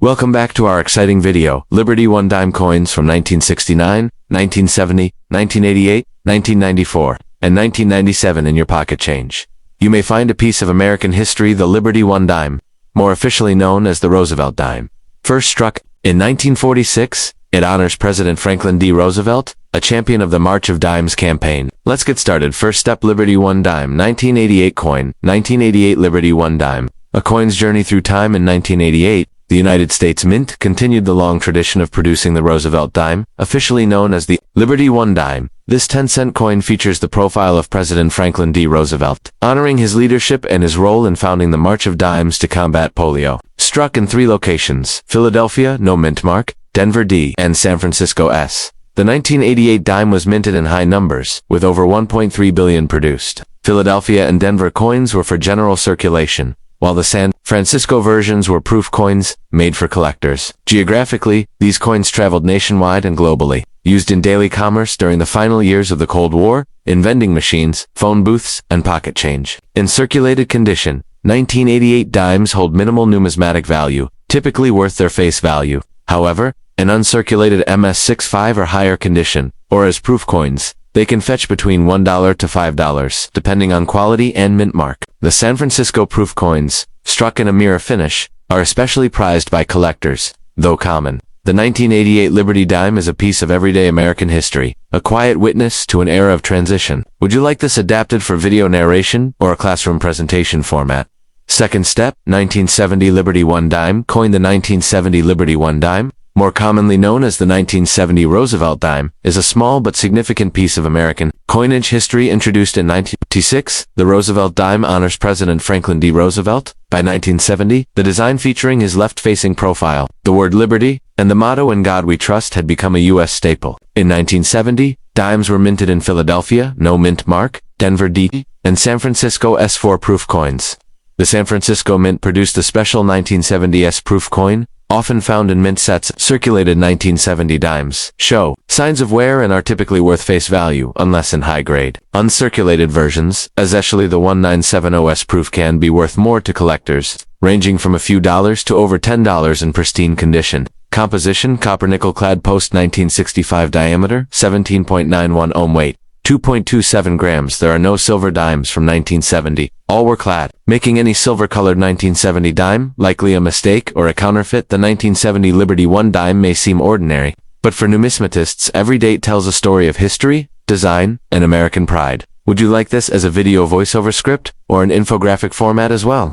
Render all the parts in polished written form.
Welcome back to our exciting video, Liberty 1 dime coins from 1969, 1970, 1988, 1994, and 1997 in your pocket change. You may find a piece of American history, the Liberty 1 dime, more officially known as the Roosevelt dime. First struck in 1946, it honors President Franklin D. Roosevelt, a champion of the March of Dimes campaign. Let's get started. First step, Liberty 1 dime, 1988 coin, 1988 Liberty 1 dime. A coin's journey through time. In 1988, the United States Mint continued the long tradition of producing the Roosevelt dime, officially known as the Liberty 1 dime. This 10-cent coin features the profile of President Franklin D. Roosevelt, honoring his leadership and his role in founding the March of Dimes to combat polio. Struck in 3 locations: Philadelphia, no mint mark; Denver, D; and San Francisco, S. The 1988 dime was minted in high numbers, with over 1.3 billion produced. Philadelphia and Denver coins were for general circulation, while the San Francisco versions were proof coins, made for collectors. Geographically, these coins traveled nationwide and globally, used in daily commerce during the final years of the Cold War, in vending machines, phone booths, and pocket change. In circulated condition, 1988 dimes hold minimal numismatic value, typically worth their face value. However, in uncirculated MS65 or higher condition, or as proof coins, they can fetch between $1 to $5, depending on quality and mint mark. The San Francisco proof coins, struck in a mirror finish, are especially prized by collectors, though common. The 1988 Liberty dime is a piece of everyday American history, a quiet witness to an era of transition. Would you like this adapted for video narration or a classroom presentation format? Second step, 1970 Liberty 1 dime coin. The 1970 Liberty 1 dime, more commonly known as the 1970 Roosevelt dime, is a small but significant piece of American coinage history. Introduced in 1956, the Roosevelt dime honors President Franklin D. Roosevelt. By 1970, the design featuring his left-facing profile, the word Liberty, and the motto "In God We Trust" had become a U.S. staple. In 1970, dimes were minted in Philadelphia, no mint mark; Denver, D; and San Francisco, S4 proof coins. The San Francisco Mint produced the special 1970 S proof coin, often found in mint sets. Circulated 1970 dimes show signs of wear and are typically worth face value, unless in high grade. Uncirculated versions, especially the 1970 S proof, can be worth more to collectors, ranging from a few dollars to over $10 in pristine condition. Composition: copper nickel clad post, 1965 diameter, 17.91 ohm weight, 2.27 grams. There are no silver dimes from 1970. All were clad, making any silver-colored 1970 dime likely a mistake or a counterfeit. The 1970 Liberty 1 dime may seem ordinary, but for numismatists, every date tells a story of history, design, and American pride. Would you like this as a video voiceover script or an infographic format as well?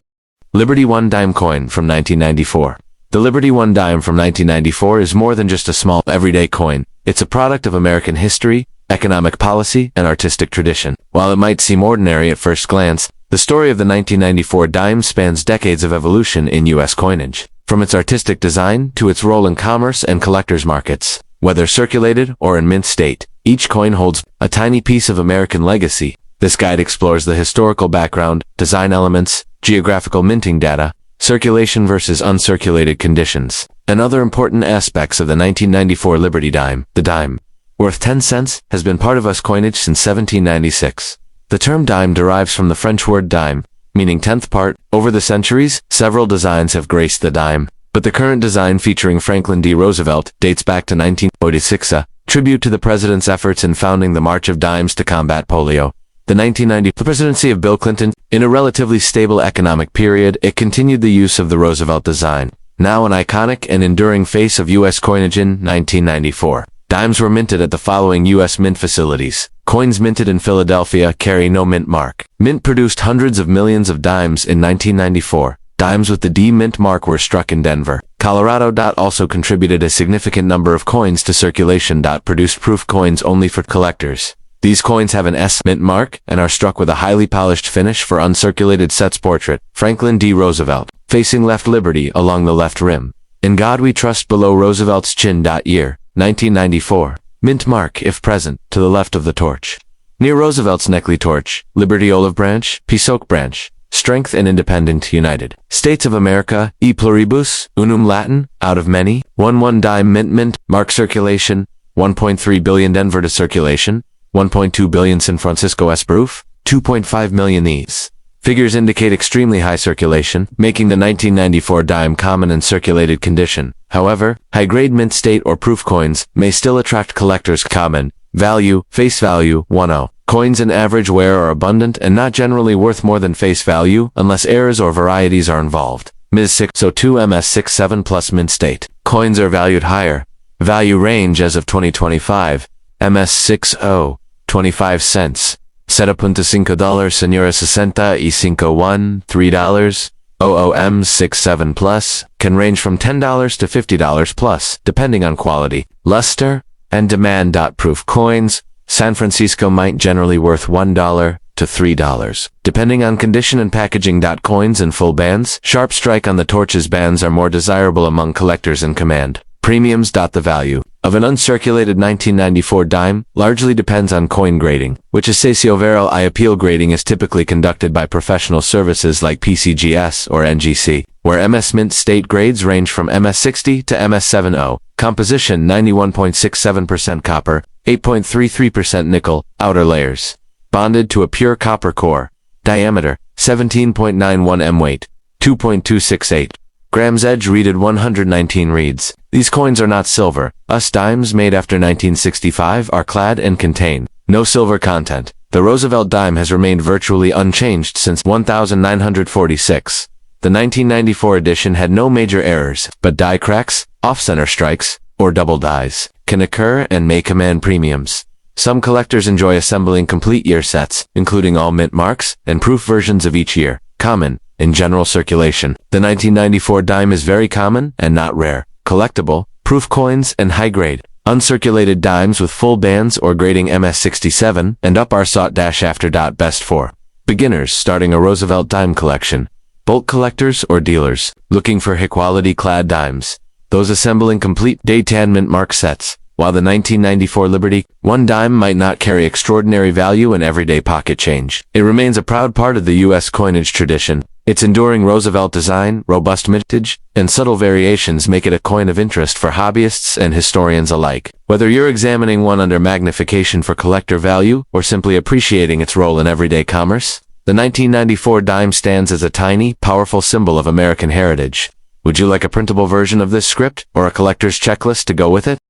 Liberty 1 dime coin from 1994. The Liberty 1 dime from 1994 is more than just a small, everyday coin. It's a product of American history, economic policy, and artistic tradition. While it might seem ordinary at first glance, the story of the 1994 dime spans decades of evolution in U.S. coinage. From its artistic design to its role in commerce and collectors' markets, whether circulated or in mint state, each coin holds a tiny piece of American legacy. This guide explores the historical background, design elements, geographical minting data, circulation versus uncirculated conditions, and other important aspects of the 1994 Liberty dime. The dime, worth 10 cents, has been part of U.S. coinage since 1796. The term dime derives from the French word dime, meaning tenth part. Over the centuries, several designs have graced the dime, but the current design featuring Franklin D. Roosevelt dates back to 1946, a tribute to the president's efforts in founding the March of Dimes to combat polio. The 1990 presidency of Bill Clinton, in a relatively stable economic period, it continued the use of the Roosevelt design, now an iconic and enduring face of U.S. coinage. In 1994, dimes were minted at the following U.S. mint facilities. Coins minted in Philadelphia carry no mint mark. Mint produced hundreds of millions of dimes in 1994. Dimes with the D mint mark were struck in Denver, Colorado. Also contributed a significant number of coins to circulation. Produced proof coins only for collectors. These coins have an S mint mark and are struck with a highly polished finish for uncirculated sets. Portrait: Franklin D. Roosevelt, facing left, Liberty along the left rim. In God We Trust below Roosevelt's chin. Year: 1994. Mint mark, if present, to the left of the torch. Near Roosevelt's neckly torch: Liberty olive branch, peace oak branch, strength and independent united. States of America, e pluribus, unum Latin, out of many. 1 dime mint mark circulation, 1.3 billion Denver to circulation, 1.2 billion San Francisco S proof, 2.5 million these. Figures indicate extremely high circulation, making the 1994 dime common in circulated condition. However, high-grade mint state or proof coins may still attract collectors. Common value, face value, 10. Coins in average wear are abundant and not generally worth more than face value unless errors or varieties are involved. MS602 MS67 plus mint state. Coins are valued higher. Value range as of 2025. MS60, 25 cents. $7.5 Senora 65 $3. OOM67 plus can range from $10 to $50 plus, depending on quality, luster, and demand. Proof coins, San Francisco might generally worth $1 to $3, depending on condition and packaging. Coins in full bands, sharp strike on the torches bands are more desirable among collectors in command. Premiums. The value of an uncirculated 1994 dime largely depends on coin grading, which is Socioveral I appeal grading is typically conducted by professional services like PCGS or NGC, where MS mint state grades range from MS60 to MS70. Composition 91.67% copper, 8.33% nickel, outer layers. Bonded to a pure copper core. Diameter 17.91 m. Weight 2.268 grams. Edge readed 119 reads. These coins are not silver. US dimes made after 1965 are clad and contain no silver content. The Roosevelt dime has remained virtually unchanged since 1946. The 1994 edition had no major errors, but die cracks, off-center strikes, or double dies can occur and may command premiums. Some collectors enjoy assembling complete year sets, including all mint marks and proof versions of each year. Common in general circulation. The 1994 dime is very common and not rare. Collectible, proof coins, and high-grade, uncirculated dimes with full bands or grading MS67 and up are sought after. Best for beginners starting a Roosevelt dime collection, bulk collectors or dealers looking for high-quality clad dimes, those assembling complete day-tan mint mark sets. While the 1994 Liberty One dime might not carry extraordinary value in everyday pocket change, it remains a proud part of the U.S. coinage tradition. Its enduring Roosevelt design, robust mintage, and subtle variations make it a coin of interest for hobbyists and historians alike. Whether you're examining one under magnification for collector value or simply appreciating its role in everyday commerce, the 1994 dime stands as a tiny, powerful symbol of American heritage. Would you like a printable version of this script or a collector's checklist to go with it?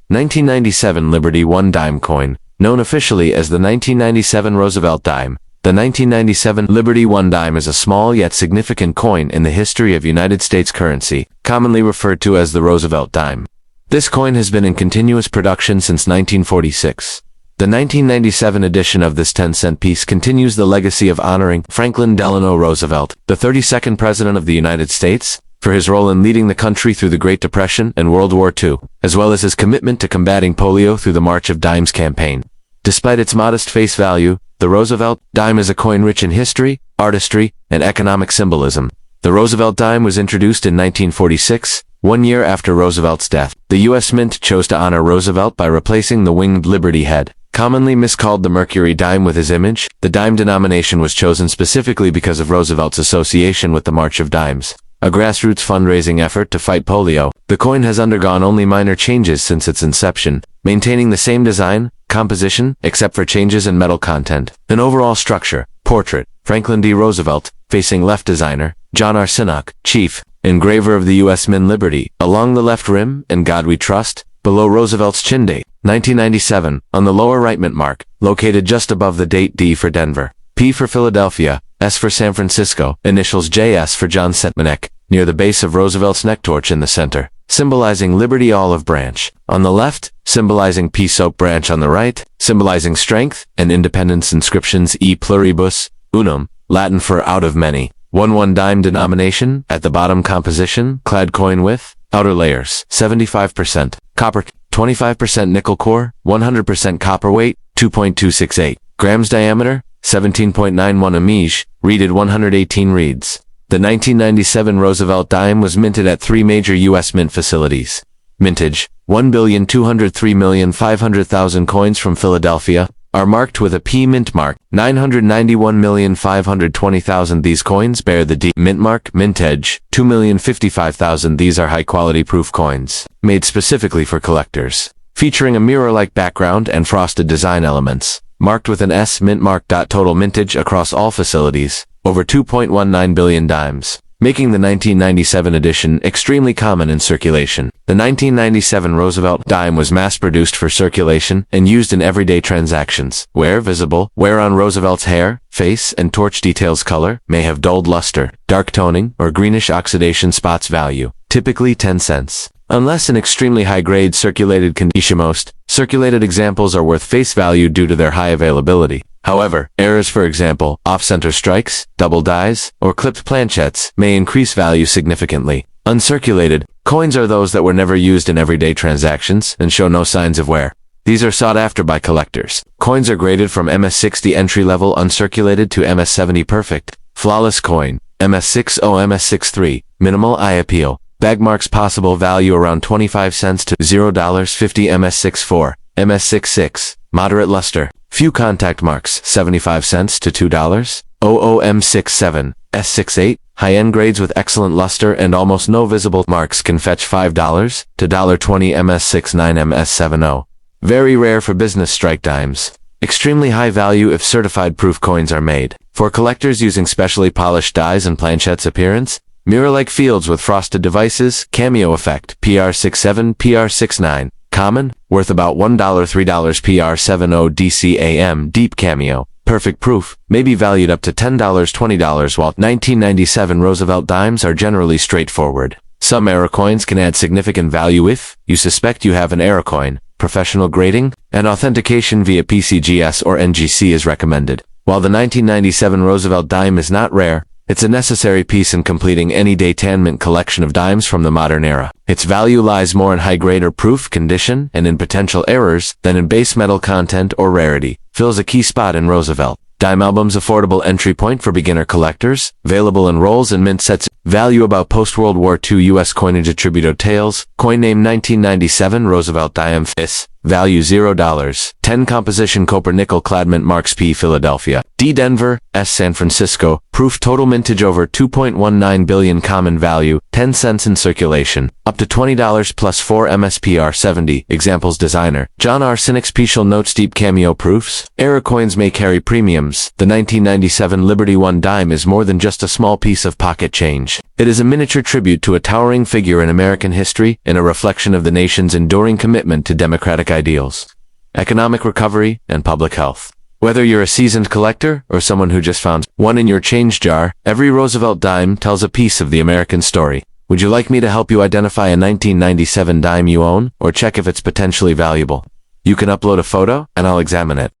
1997 Liberty One dime coin, known officially as the 1997 Roosevelt dime. The 1997 Liberty One dime is a small yet significant coin in the history of United States currency, commonly referred to as the Roosevelt dime. This coin has been in continuous production since 1946. The 1997 edition of this 10-cent piece continues the legacy of honoring Franklin Delano Roosevelt, the 32nd President of the United States, for his role in leading the country through the Great Depression and World War II, as well as his commitment to combating polio through the March of Dimes campaign. Despite its modest face value, the Roosevelt dime is a coin rich in history, artistry, and economic symbolism. The Roosevelt dime was introduced in 1946, 1 year after Roosevelt's death. The U.S. Mint chose to honor Roosevelt by replacing the winged Liberty head, commonly miscalled the Mercury dime, with his image. The dime denomination was chosen specifically because of Roosevelt's association with the March of Dimes, a grassroots fundraising effort to fight polio. The coin has undergone only minor changes since its inception, maintaining the same design, composition, except for changes in metal content. An overall structure, portrait, Franklin D. Roosevelt, facing left. Designer, John R. Sinnock, Chief, engraver of the U.S. Mint Liberty, along the left rim, and God We Trust, below Roosevelt's chin date, 1997, on the lower right mint mark, located just above the date. D for Denver, P for Philadelphia, S for San Francisco, initials JS for John Setmanek, near the base of Roosevelt's neck. Torch in the center, symbolizing Liberty Olive Branch. On the left, symbolizing Peace Oak Branch. On the right, symbolizing strength and independence. Inscriptions E pluribus unum, Latin for out of many. 1 dime denomination. At the bottom, composition, clad coin with outer layers, 75% copper, 25% nickel core, 100% copper. Weight 2.268 grams. Diameter 17.91 amige. Readed 118 reads. The 1997 Roosevelt dime was minted at 3 major U.S. mint facilities. Mintage 1,203,500,000 coins from Philadelphia are marked with a P mint mark. 991,520,000. These coins bear the D mint mark. Mintage 2,055,000. These are high-quality proof coins, made specifically for collectors, featuring a mirror-like background and frosted design elements, marked with an S mint mark. Total mintage across all facilities over 2.19 billion dimes, making the 1997 edition extremely common in circulation. The 1997 Roosevelt dime was mass-produced for circulation and used in everyday transactions. Wear visible, wear on Roosevelt's hair, face, and torch details color, may have dulled luster, dark toning, or greenish oxidation spots value, typically 10 cents. Unless in extremely high-grade circulated condition, most circulated examples are worth face value due to their high availability. However, errors, for example, off-center strikes, double dies, or clipped planchettes, may increase value significantly. Uncirculated coins are those that were never used in everyday transactions and show no signs of wear. These are sought after by collectors. Coins are graded from MS60 entry-level uncirculated to MS70 perfect. Flawless coin, MS60, MS63, minimal eye appeal. Bag marks possible value around 25 cents to $0.50 MS64, MS66, moderate luster. Few contact marks, 75 cents to $2. OOM67, S68, high-end grades with excellent luster and almost no visible marks can fetch $5 to $1.20 MS69 MS70. Very rare for business strike dimes. Extremely high value if certified proof coins are made. For collectors using specially polished dies and planchettes appearance, mirror-like fields with frosted devices, cameo effect, PR67, PR69, common, worth about $1, $3 PR70 DCAM, deep cameo, perfect proof, may be valued up to $10, $20 while 1997 Roosevelt dimes are generally straightforward. Some error coins can add significant value if you suspect you have an error coin. Professional grading and authentication via PCGS or NGC is recommended. While the 1997 Roosevelt dime is not rare, it's a necessary piece in completing any detainment collection of dimes from the modern era. Its value lies more in high-grade or proof condition and in potential errors than in base metal content or rarity. Fills a key spot in Roosevelt dime albums. Affordable entry point for beginner collectors. Available in rolls and mint sets. Value about post-World War II U.S. coinage. Attributed tales. Coin name 1997 Roosevelt dime. FIS. Value $0. 10 composition copper nickel clad mint marks. P. Philadelphia. D. Denver. S. San Francisco. Proof total mintage over 2.19 billion. Common value 10 cents in circulation. Up to $20 plus 4 MSPR 70. Examples designer John R. Sinek. Special notes. Deep cameo proofs. Error coins may carry premiums. The 1997 Liberty One dime is more than just a small piece of pocket change. It is a miniature tribute to a towering figure in American history and a reflection of the nation's enduring commitment to democratic ideals, economic recovery, and public health. Whether you're a seasoned collector or someone who just found one in your change jar, every Roosevelt dime tells a piece of the American story. Would you like me to help you identify a 1997 dime you own, or check if it's potentially valuable? You can upload a photo, and I'll examine it.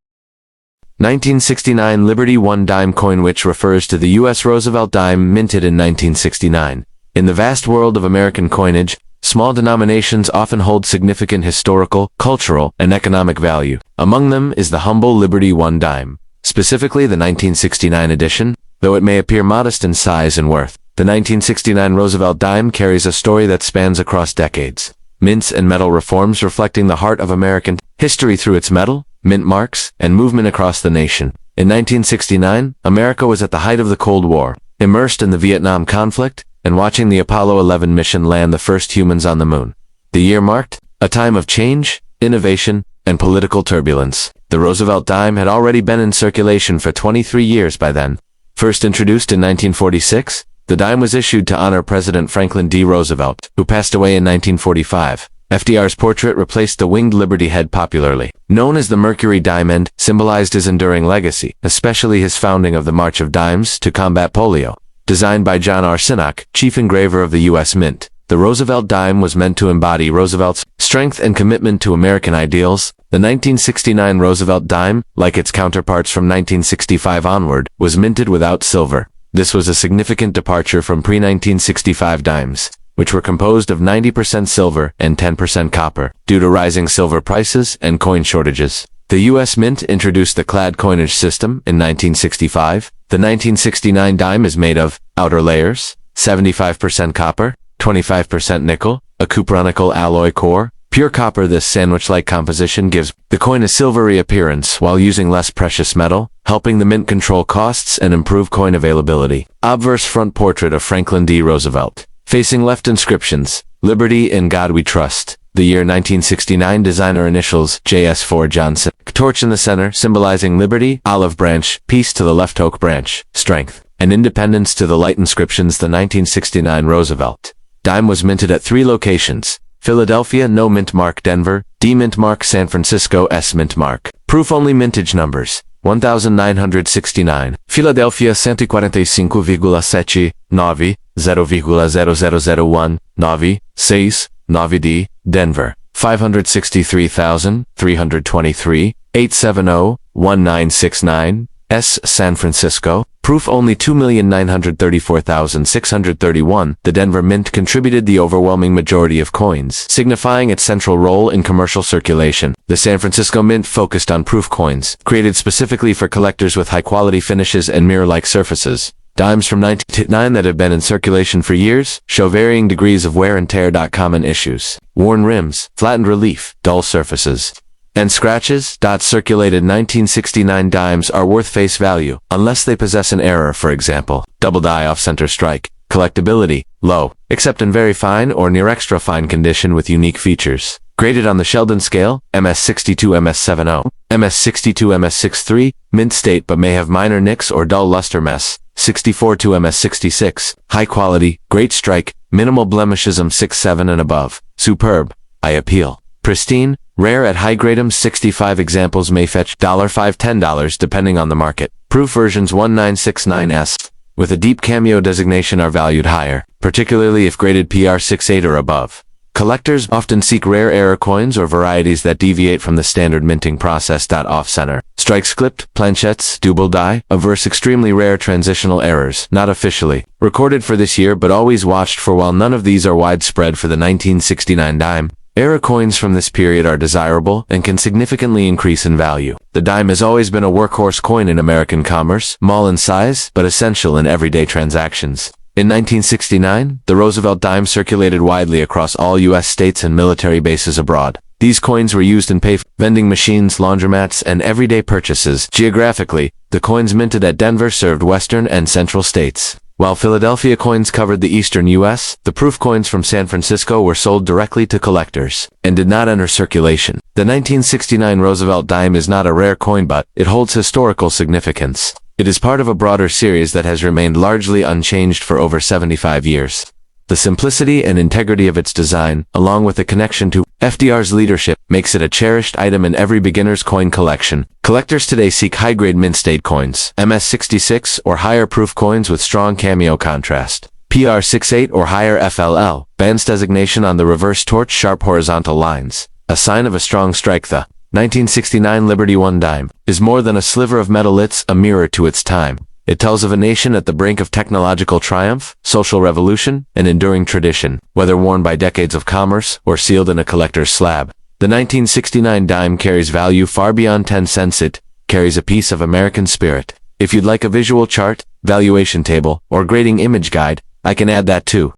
1969 Liberty One dime coin, which refers to the U.S. Roosevelt dime minted in 1969. In the vast world of American coinage, small denominations often hold significant historical, cultural, and economic value. Among them is the humble Liberty One dime, specifically the 1969 edition, though it may appear modest in size and worth. The 1969 Roosevelt dime carries a story that spans across decades. Mints and metal reforms reflecting the heart of American history through its metal, mint marks, and movement across the nation. In 1969, America was at the height of the Cold War, immersed in the Vietnam conflict, and watching the Apollo 11 mission land the first humans on the moon. The year marked a time of change, innovation, and political turbulence. The Roosevelt dime had already been in circulation for 23 years by then. First introduced in 1946, the dime was issued to honor President Franklin D. Roosevelt, who passed away in 1945. FDR's portrait replaced the winged Liberty head, popularly known as the Mercury diamond, symbolized his enduring legacy, especially his founding of the March of Dimes to combat polio. Designed by John R. Sinek, chief engraver of the U.S. Mint, the Roosevelt dime was meant to embody Roosevelt's strength and commitment to American ideals. The 1969 Roosevelt dime, like its counterparts from 1965 onward, was minted without silver. This was a significant departure from pre-1965 dimes, which were composed of 90% silver and 10% copper, due to rising silver prices and coin shortages. The U.S. Mint introduced the clad coinage system in 1965. The 1969 dime is made of outer layers, 75% copper, 25% nickel, a cupronical alloy core, pure copper. This sandwich-like composition gives the coin a silvery appearance while using less precious metal, helping the mint control costs and improve coin availability. Obverse front portrait of Franklin D. Roosevelt. Facing left inscriptions, Liberty, in God We Trust. The year 1969 designer initials JS4 Johnson. Torch in the center, symbolizing liberty, olive branch, peace to the left, oak branch, strength. and independence to the light inscriptions. The 1969 Roosevelt dime was minted at 3 locations: Philadelphia, no mint mark; Denver, D mint mark; San Francisco, S mint mark. Proof only mintage numbers: 1969, Philadelphia 145,7, 9, 0,0001, 9, 6, 9D, Denver, 563,323, 870, 1969, S. San Francisco, proof only 2,934,631. The Denver Mint contributed the overwhelming majority of coins, signifying its central role in commercial circulation. The San Francisco Mint focused on proof coins, created specifically for collectors with high-quality finishes and mirror-like surfaces. Dimes from 1909 that have been in circulation for years show varying degrees of wear and tear. Common issues: worn rims, flattened relief, dull surfaces, and scratches. Circulated 1969 dimes are worth face value, unless they possess an error, for example, double die off-center strike. Collectability: low, except in very fine or near extra fine condition with unique features. Graded on the Sheldon scale, MS62 MS70, MS62 MS63, mint state but may have minor nicks or dull luster mess. 64 to MS66, high quality, great strike, minimal blemishes. 67 and above, superb, I appeal. Pristine, rare at high grade. 65 examples may fetch $5 $10 depending on the market. Proof versions 1969S with a deep cameo designation are valued higher, particularly if graded PR68 or above. Collectors often seek rare error coins or varieties that deviate from the standard minting process. Off-center strikes, clipped, planchettes, double die, averse extremely rare transitional errors, not officially recorded for this year but always watched for. While none of these are widespread for the 1969 dime, error coins from this period are desirable and can significantly increase in value. The dime has always been a workhorse coin in American commerce, small in size but essential in everyday transactions. In 1969, the Roosevelt dime circulated widely across all U.S. states and military bases abroad. These coins were used in vending machines, laundromats, and everyday purchases. Geographically, the coins minted at Denver served western and central states. While Philadelphia coins covered the eastern U.S., the proof coins from San Francisco were sold directly to collectors and did not enter circulation. The 1969 Roosevelt dime is not a rare coin, but it holds historical significance. It is part of a broader series that has remained largely unchanged for over 75 years. The simplicity and integrity of its design, along with the connection to FDR's leadership, makes it a cherished item in every beginner's coin collection. Collectors today seek high-grade mint-state coins, MS66 or higher proof coins with strong cameo contrast, PR68 or higher FLL, bands designation on the reverse torch, sharp horizontal lines, a sign of a strong strike. The 1969 Liberty One dime is more than a sliver of metal. It's a mirror to its time. It tells of a nation at the brink of technological triumph, social revolution, and enduring tradition, whether worn by decades of commerce or sealed in a collector's slab. The 1969 dime carries value far beyond 10 cents. It carries a piece of American spirit. If you'd like a visual chart, valuation table, or grading image guide, I can add that too.